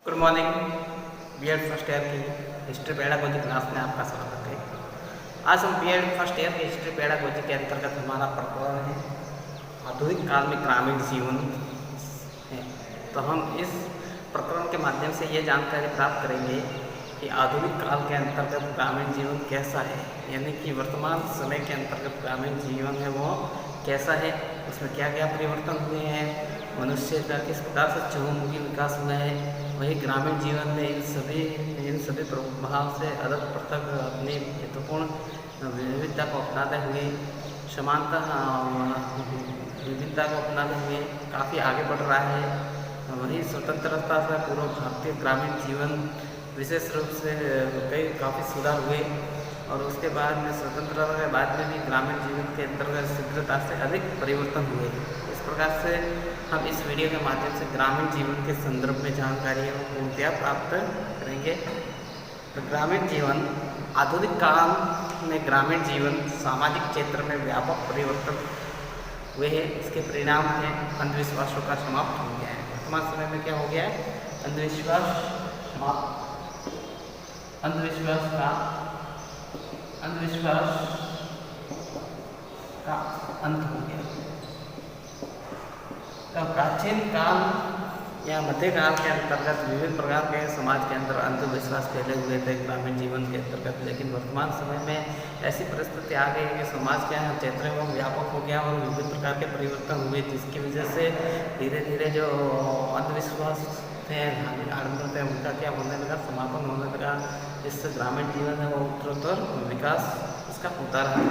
Good morning BEd first year की history pedagogy class में आपका स्वागत है। आज हम बीएड फर्स्ट ईयर की हिस्ट्री पेडागोजी के अंतर्गत हमारा प्रकरण है आधुनिक काल में ग्रामीण जीवन है। तो हम इस प्रकरण के माध्यम से ये जानकारी प्राप्त करेंगे कि आधुनिक काल के अंतर्गत ग्रामीण जीवन कैसा है, यानी कि वर्तमान समय के अंतर्गत ग्रामीण जीवन है वो कैसा है, उसमें क्या क्या परिवर्तन हुए हैं, मनुष्य का किस प्रकार से चहुमुखी विकास हुआ है। वही ग्रामीण जीवन में इन सभी प्रभाव से अलग पृथक अपनी महत्वपूर्ण विविधता को अपनाते हुए समानता विविधता को अपनाते हुए काफ़ी आगे बढ़ रहा है। वही स्वतंत्रता से पूर्व भारतीय ग्रामीण जीवन विशेष रूप से काफ़ी सुधार हुए और उसके बाद में स्वतंत्रता के बाद में भी ग्रामीण जीवन के अंतर्गत शीघ्रता से अधिक परिवर्तन हुए। इस प्रकार से हम इस वीडियो के माध्यम से ग्रामीण जीवन के संदर्भ में जानकारी पूर्णतया प्राप्त करेंगे। तो ग्रामीण जीवन आधुनिक काल में ग्रामीण जीवन सामाजिक क्षेत्र में व्यापक परिवर्तन हुए हैं। इसके परिणाम हैं अंधविश्वासों का समाप्त हो गया है। वर्तमान समय में क्या हो गया है, अंधविश्वास का अंत हो गया। तो प्राचीन काल या मध्यकाल के अंतर्गत विभिन्न प्रकार के समाज के अंदर अंधविश्वास फैले हुए थे ग्रामीण जीवन के अंतर्गत, लेकिन वर्तमान समय में ऐसी परिस्थिति आ गई कि समाज के क्षेत्र में व्यापक हो गया और विभिन्न प्रकार के परिवर्तन हुए, जिसकी वजह से धीरे धीरे जो अंधविश्वास थे आडंबर थे उनका क्या होने लगा, समापन होने लगा। जिससे ग्रामीण जीवन है वो उत्तरोत्तर विकास इसका होता रहा।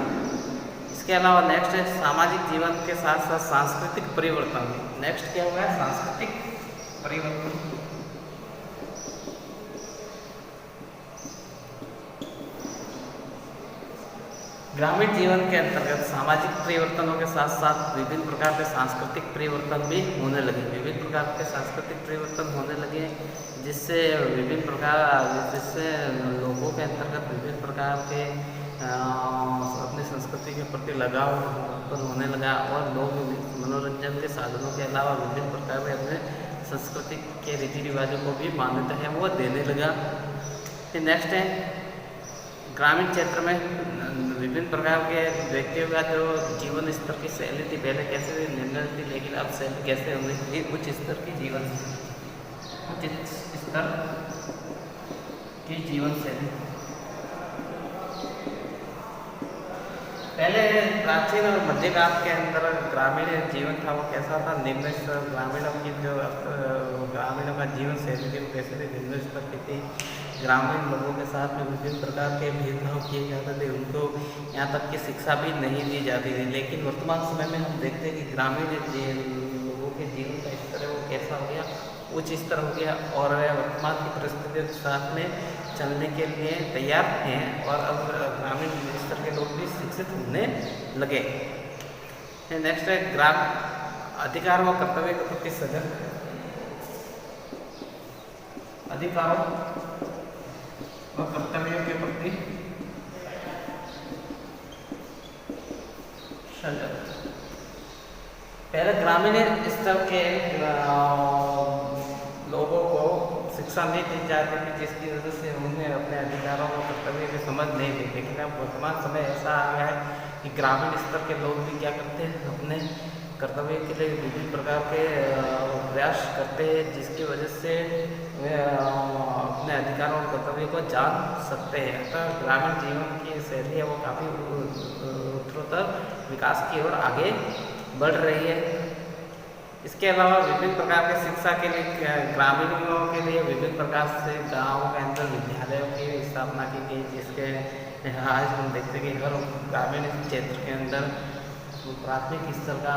इसके अलावा नेक्स्ट है सामाजिक जीवन के साथ साथ सांस्कृतिक परिवर्तन। नेक्स्ट क्या हुआ है, सांस्कृतिक परिवर्तन। ग्रामीण जीवन के अंतर्गत सामाजिक परिवर्तनों के साथ साथ विभिन्न प्रकार के सांस्कृतिक परिवर्तन भी होने लगे। विभिन्न प्रकार के सांस्कृतिक परिवर्तन होने लगे जिससे लोगों के अंतर्गत विभिन्न प्रकार के अपनी संस्कृति के प्रति लगाव उत्पन्न होने लगा और लोग मनोरंजन के साधनों के अलावा विभिन्न प्रकार के अपने संस्कृति के रीति रिवाजों को भी मान्यता है वो देने लगा। फिर नेक्स्ट है ग्रामीण क्षेत्र में विभिन्न प्रकार के व्यक्तियों का जो जीवन स्तर की शैली थी, पहले कैसे निर्णय थी, लेकिन अब शैली कैसे होनी थी, उच्च स्तर की जीवन शैली। पहले प्राचीन और मध्यकाल के अंदर ग्रामीण जीवन था वो कैसा था, निम्न स्तर ग्रामीणों की जो ग्रामीणों का जीवन शैली थी वो कैसे थी, निम्न स्तर की थी। ग्रामीण लोगों के साथ में विभिन्न प्रकार के भेदभाव किए जाते थे, उनको यहाँ तक कि शिक्षा भी नहीं दी जाती थी। लेकिन वर्तमान समय में हम देखते हैं कि ग्रामीण लोगों के जीवन का स्तर है वो कैसा हो गया, उच्च स्तर हो गया और वर्तमान की परिस्थितियों के साथ में चलने के लिए तैयार हैं और अब ग्रामीण स्तर के लोग भी शिक्षित होने लगे। नेक्स्ट है ग्राम अधिकार व कर्तव्य के प्रति सजग। अधिकारों व कर्तव्यों के प्रति सजग। पहले ग्रामीण स्तर के लोगों को शिक्षा नहीं दी जाती थी, जिसकी वजह से उन्हें अपने अधिकारों और कर्तव्य की समझ नहीं थी। लेकिन अब वर्तमान समय ऐसा आ गया है कि ग्रामीण स्तर के लोग भी क्या करते हैं, अपने कर्तव्य के लिए विभिन्न प्रकार के प्रयास करते हैं, जिसकी वजह से वे अपने अधिकारों और कर्तव्य को जान सकते हैं। अतः ग्रामीण जीवन की शैली है वो काफ़ी उत्तरोत्तर विकास की ओर आगे बढ़ रही है। इसके अलावा विभिन्न प्रकार के शिक्षा के लिए ग्रामीणों के लिए विभिन्न प्रकार से गाँवों के अंदर विद्यालयों की स्थापना की गई, जिसके आज हम देखते हैं कि हर ग्रामीण क्षेत्र के अंदर प्राथमिक स्तर का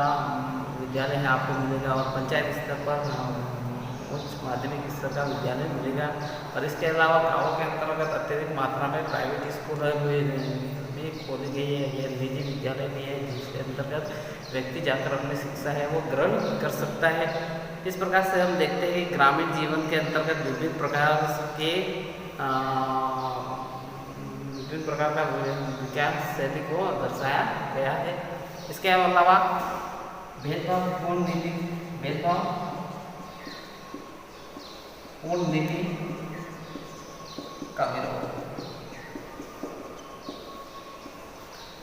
विद्यालय है आपको मिलेगा और पंचायत स्तर पर उच्च माध्यमिक स्तर का विद्यालय मिलेगा। और इसके अलावा गाँवों के अंतर्गत अत्यधिक मात्रा में प्राइवेट स्कूल भी खोली गई है, ये निजी विद्यालय भी है जिसके अंतर्गत व्यक्ति जाकर अपनी शिक्षा है वो ग्रहण कर सकता है। इस प्रकार से हम देखते हैं कि ग्रामीण जीवन के अंतर्गत विभिन्न प्रकार का विकास शैली को दर्शाया गया है। इसके अलावा भेदभाव पूर्ण नीति का विरोध।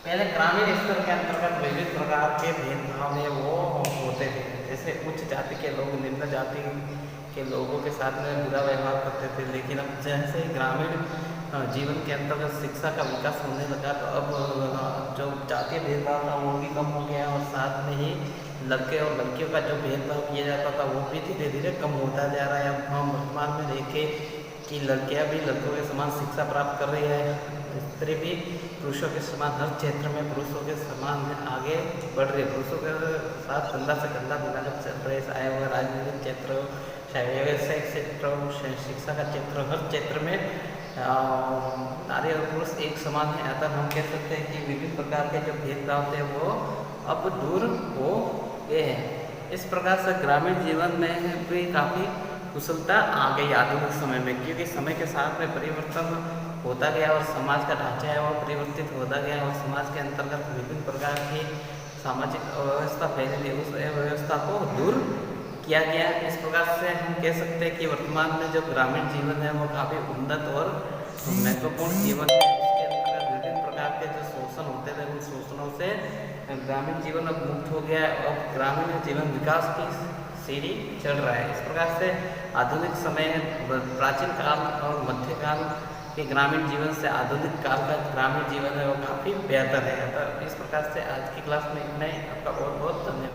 पहले ग्रामीण स्तर के अंतर्गत विभिन्न प्रकार के भेदभाव में वो होते थे, जैसे उच्च जाति के लोग निम्न जाति के लोगों के साथ में बुरा व्यवहार करते थे। लेकिन अब जैसे ग्रामीण जीवन के अंतर्गत शिक्षा का विकास होने लगा तो अब जो जातीय भेदभाव था वो भी कम हो गया, और साथ में ही लड़के और लड़कियों का जो भेदभाव किया जाता था वो भी धीरे धीरे कम होता जा रहा है। अब हम वर्तमान में देखें कि लड़कियां भी लड़कों के समान शिक्षा प्राप्त कर रही है, स्त्री भी पुरुषों के समान हर क्षेत्र में पुरुषों के समान आगे बढ़ रही है। पुरुषों के साथ कंधा से कंधा मिलाकर चल रहे, चाहे वह राजनीतिक क्षेत्र हो, चाहे व्यवसायिक क्षेत्र हो, शिक्षा का क्षेत्र, हर क्षेत्र में नारी और पुरुष एक समान है। अतः हम कह सकते हैं कि विभिन्न प्रकार के जो भेदभाव थे वो अब दूर हो गए हैं। इस प्रकार से ग्रामीण जीवन में भी काफ़ी कुशलता आ गई आधुनिक समय में, क्योंकि समय के साथ में परिवर्तन होता गया और समाज का ढांचा है वो परिवर्तित होता गया, और समाज के अंतर्गत विभिन्न प्रकार की सामाजिक अव्यवस्था फैली, उस अव्यवस्था को दूर किया गया। इस प्रकार से हम कह सकते हैं कि वर्तमान में जो ग्रामीण जीवन है वो काफ़ी उन्नत और महत्वपूर्ण जीवन है। इसके अंतर्गत विभिन्न प्रकार के जो शोषण होते थे उन शोषणों से ग्रामीण जीवन अब मुक्त हो गया है और ग्रामीण जीवन विकास की सीढ़ी चढ़ रहा है। इस प्रकार से आधुनिक समय, प्राचीन काल और मध्यकाल के ग्रामीण जीवन से आधुनिक काल का ग्रामीण जीवन है वो काफ़ी बेहतर है। तो इस प्रकार से आज की क्लास में इतना ही। आपका बहुत बहुत धन्यवाद।